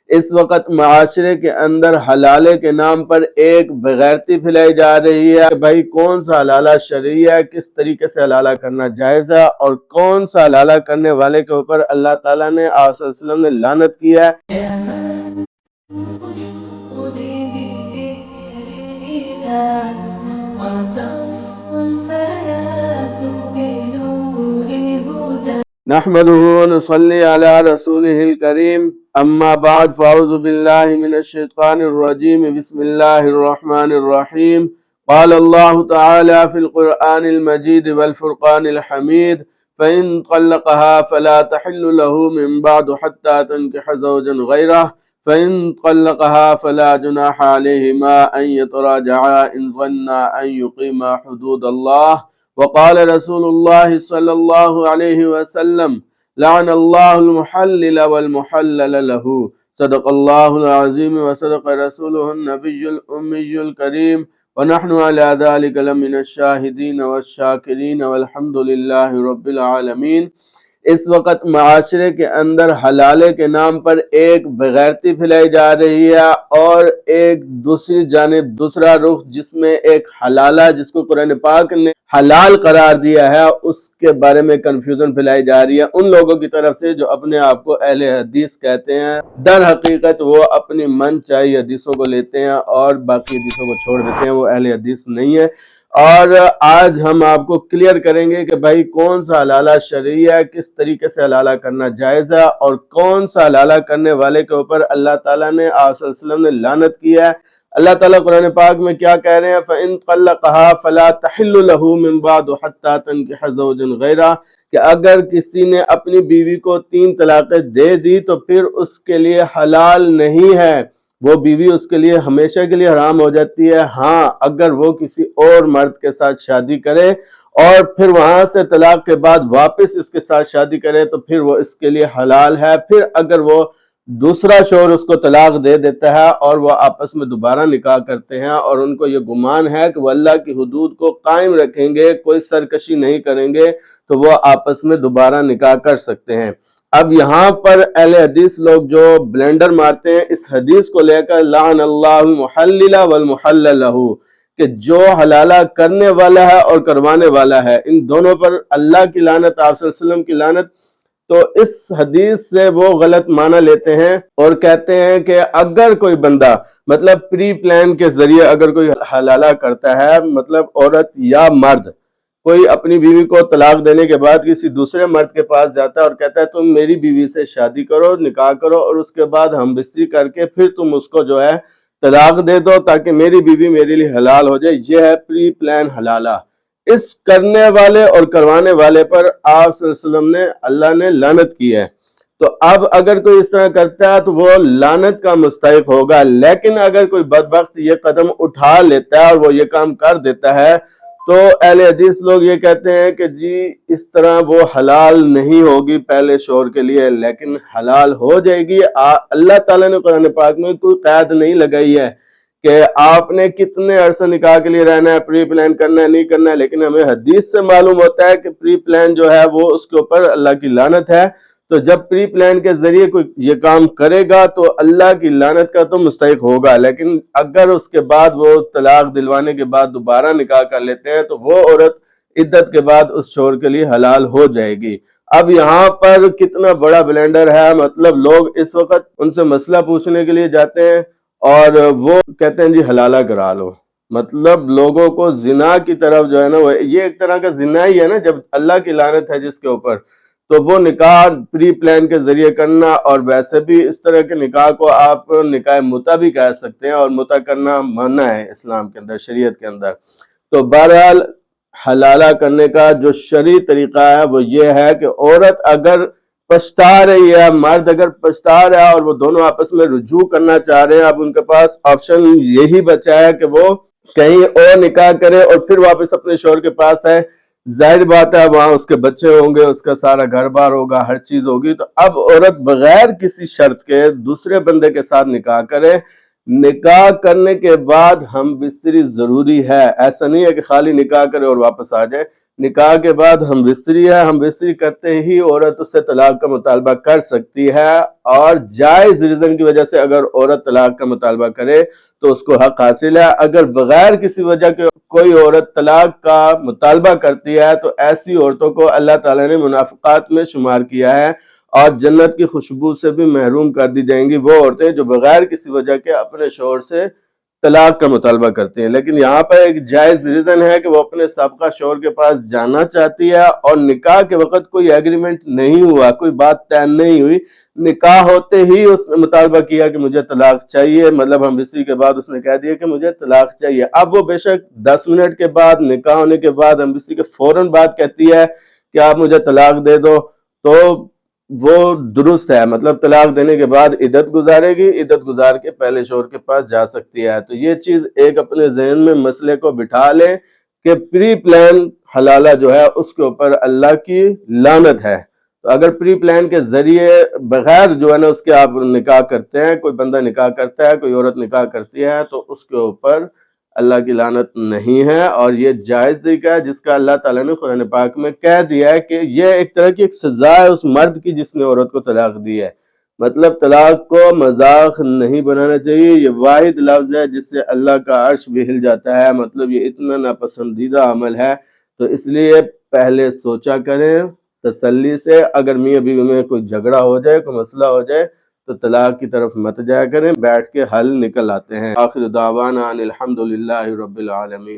اس وقت معاشرے کے اندر حلالے کے نام پر ایک بغیرتی پھیلائی جا رہی ہے کہ بھائی کون سا حلالہ شرعی ہے، کس طریقے سے حلالہ کرنا جائز ہے، اور کون سا حلالہ کرنے والے کے اوپر اللہ تعالیٰ نے، آپ صلی اللہ علیہ وسلم نے لعنت کی ہے۔ نحمده ونصلي على رسوله الكريم، اما بعد فاعوذ بالله من الشيطان الرجيم، بسم الله الرحمن الرحيم۔ قال الله تعالى في القرآن المجيد والفرقان الحميد، فإن طلقها فلا تحل له من بعد حتى تنكح زوجا غيره، فإن طلقها فلا جناح عليهما أن يتراجعا إن ظنا أن يقيما حدود الله۔ وقال رسول الله صلى الله عليه وسلم: لعن الله المحلل والمحلل له، صدق الله العظيم وصدق رسوله النبي الأمي الكريم، ونحن على ذلك لمن الشاهدين والشاكرين والحمد لله رب العالمين۔ اس وقت معاشرے کے اندر حلالے کے نام پر ایک بغیرتی پھیلائی جا رہی ہے، اور ایک دوسری جانب دوسرا رخ جس میں ایک حلالہ جس کو قرآن پاک نے حلال قرار دیا ہے، اس کے بارے میں کنفیوژن پھیلائی جا رہی ہے ان لوگوں کی طرف سے جو اپنے آپ کو اہل حدیث کہتے ہیں۔ در حقیقت وہ اپنی من چاہی حدیثوں کو لیتے ہیں اور باقی حدیثوں کو چھوڑ دیتے ہیں، وہ اہل حدیث نہیں ہے۔ اور آج ہم آپ کو کلیئر کریں گے کہ بھائی کون سا حلالہ شرعی ہے، کس طریقے سے حلالہ کرنا جائز ہے، اور کون سا حلالہ کرنے والے کے اوپر اللہ تعالیٰ نے، آپ صلی اللہ علیہ وسلم نے لعنت کی ہے۔ اللہ تعالیٰ قرآن پاک میں کیا کہہ رہے ہیں؟ فَإِن طَلَّقَهَا فَلَا تَحِلُّ لَهُ مِن بَعْدُ حَتَّى تَنكِحَ زَوْجًا غَيْرَهُ، کہ اگر کسی نے اپنی بیوی کو 3 طلاقیں دے دی تو پھر اس کے لیے حلال نہیں ہے، وہ بیوی اس کے لیے ہمیشہ کے لیے حرام ہو جاتی ہے۔ ہاں، اگر وہ کسی اور مرد کے ساتھ شادی کرے اور پھر وہاں سے طلاق کے بعد واپس اس کے ساتھ شادی کرے تو پھر وہ اس کے لیے حلال ہے۔ پھر اگر وہ دوسرا شوہر اس کو طلاق دے دیتا ہے اور وہ آپس میں دوبارہ نکاح کرتے ہیں اور ان کو یہ گمان ہے کہ وہ اللہ کی حدود کو قائم رکھیں گے، کوئی سرکشی نہیں کریں گے، تو وہ آپس میں دوبارہ نکاح کر سکتے ہیں۔ اب یہاں پر اہل حدیث لوگ جو بلینڈر مارتے ہیں اس حدیث کو لے کر، لعن اللہ المحلل والمحلل لہ، کہ جو حلالہ کرنے والا ہے اور کروانے والا ہے، ان دونوں پر اللہ کی لعنت، آپ صلی اللہ علیہ وسلم کی لعنت۔ تو اس حدیث سے وہ غلط معنی لیتے ہیں اور کہتے ہیں کہ اگر کوئی بندہ مطلب پری پلان کے ذریعے اگر کوئی حلالہ کرتا ہے، مطلب عورت یا مرد کوئی اپنی بیوی کو طلاق دینے کے بعد کسی دوسرے مرد کے پاس جاتا ہے اور کہتا ہے تم میری بیوی سے شادی کرو، نکاح کرو، اور اس کے بعد ہم بستری کر کے پھر تم اس کو جو ہے طلاق دے دو تاکہ میری بیوی میرے لیے حلال ہو جائے، یہ ہے پری پلان حلالہ۔ اس کرنے والے اور کروانے والے پر آپ صلی اللہ علیہ وسلم نے، اللہ نے لعنت کی ہے۔ تو اب اگر کوئی اس طرح کرتا ہے تو وہ لعنت کا مستحق ہوگا، لیکن اگر کوئی بدبخت یہ قدم اٹھا لیتا ہے اور وہ یہ کام کر دیتا ہے تو اہل حدیث لوگ یہ کہتے ہیں کہ جی اس طرح وہ حلال نہیں ہوگی پہلے شوہر کے لیے، لیکن حلال ہو جائے گی۔ اللہ تعالیٰ نے قرآن پاک میں کوئی قید نہیں لگائی ہے کہ آپ نے کتنے عرصہ نکاح کے لیے رہنا ہے، پری پلان کرنا ہے، نہیں کرنا ہے، لیکن ہمیں حدیث سے معلوم ہوتا ہے کہ پری پلان جو ہے وہ اس کے اوپر اللہ کی لعنت ہے۔ تو جب پری پلان کے ذریعے کوئی یہ کام کرے گا تو اللہ کی لعنت کا تو مستحق ہوگا، لیکن اگر اس کے بعد وہ طلاق دلوانے کے بعد دوبارہ نکاح کر لیتے ہیں تو وہ عورت عدت کے بعد اس شوہر کے لیے حلال ہو جائے گی۔ اب یہاں پر کتنا بڑا بلینڈر ہے، مطلب لوگ اس وقت ان سے مسئلہ پوچھنے کے لیے جاتے ہیں اور وہ کہتے ہیں جی حلالہ کرا لو، مطلب لوگوں کو زنا کی طرف جو ہے نا، یہ ایک طرح کا زنا ہی ہے نا، جب اللہ کی لعنت ہے جس کے اوپر، تو وہ نکاح پری پلان کے ذریعے کرنا، اور ویسے بھی اس طرح کے نکاح کو آپ نکاح متع بھی کہہ سکتے ہیں، اور متع کرنا منع ہے اسلام کے اندر، شریعت کے اندر۔ تو بہرحال حلالہ کرنے کا جو شرعی طریقہ ہے وہ یہ ہے کہ عورت اگر پچھتا رہی ہے، مرد اگر پچھتا رہا ہے اور وہ دونوں آپس میں رجوع کرنا چاہ رہے ہیں، اب ان کے پاس آپشن یہی بچا ہے کہ وہ کہیں اور نکاح کرے اور پھر واپس اپنے شوہر کے پاس آئے۔ ظاہر بات ہے وہاں اس کے بچے ہوں گے، اس کا سارا گھر بار ہوگا، ہر چیز ہوگی، تو اب عورت بغیر کسی شرط کے دوسرے بندے کے ساتھ نکاح کرے۔ نکاح کرنے کے بعد ہم بستری ضروری ہے، ایسا نہیں ہے کہ خالی نکاح کرے اور واپس آ جائے۔ نکاح کے بعد ہم بستری ہے، ہم بستری کرتے ہی عورت اس سے طلاق کا مطالبہ کر سکتی ہے، اور جائز ریزن کی وجہ سے اگر عورت طلاق کا مطالبہ کرے تو اس کو حق حاصل ہے۔ اگر بغیر کسی وجہ کے کوئی عورت طلاق کا مطالبہ کرتی ہے تو ایسی عورتوں کو اللہ تعالیٰ نے منافقات میں شمار کیا ہے، اور جنت کی خوشبو سے بھی محروم کر دی جائیں گی وہ عورتیں جو بغیر کسی وجہ کے اپنے شوہر سے طلاق کا مطالبہ کرتی ہیں۔ لیکن یہاں پر ایک جائز ریزن ہے کہ وہ اپنے سابقہ شوہر کے پاس جانا چاہتی ہے، اور نکاح کے وقت کوئی ایگریمنٹ نہیں ہوا، کوئی بات طے نہیں ہوئی، نکاح ہوتے ہی اس نے مطالبہ کیا کہ مجھے طلاق چاہیے، مطلب ہم بستری کے بعد اس نے کہہ دیا کہ مجھے طلاق چاہیے۔ اب وہ بے شک 10 منٹ کے بعد، نکاح ہونے کے بعد، ہم بستری کے فوراً بعد کہتی ہے کہ آپ مجھے طلاق دے دو، تو وہ درست ہے، مطلب طلاق دینے کے بعد عدت گزارے گی، عدت گزار کے پہلے شوہر کے پاس جا سکتی ہے۔ تو یہ چیز ایک اپنے ذہن میں مسئلے کو بٹھا لیں کہ پری پلان حلالہ جو ہے اس کے اوپر اللہ کی لعنت ہے۔ تو اگر پری پلان کے ذریعے بغیر جو ہے نا اس کے آپ نکاح کرتے ہیں، کوئی بندہ نکاح کرتا ہے، کوئی عورت نکاح کرتی ہے، تو اس کے اوپر اللہ کی لعنت نہیں ہے، اور یہ جائز طریقہ ہے جس کا اللہ تعالیٰ نے قرآن پاک میں کہہ دیا ہے کہ یہ ایک طرح کی ایک سزا ہے اس مرد کی جس نے عورت کو طلاق دی ہے۔ مطلب طلاق کو مذاق نہیں بنانا چاہیے، یہ واحد لفظ ہے جس سے اللہ کا عرش بھی ہل جاتا ہے، مطلب یہ اتنا ناپسندیدہ عمل ہے، تو اس لیے پہلے سوچا کریں تسلی سے۔ اگر میاں بیوی میں کوئی جھگڑا ہو جائے، کوئی مسئلہ ہو جائے، تو طلاق کی طرف مت جایا کریں، بیٹھ کے حل نکل آتے ہیں۔ آخر دعوانا ان الحمدللہ رب العالمین۔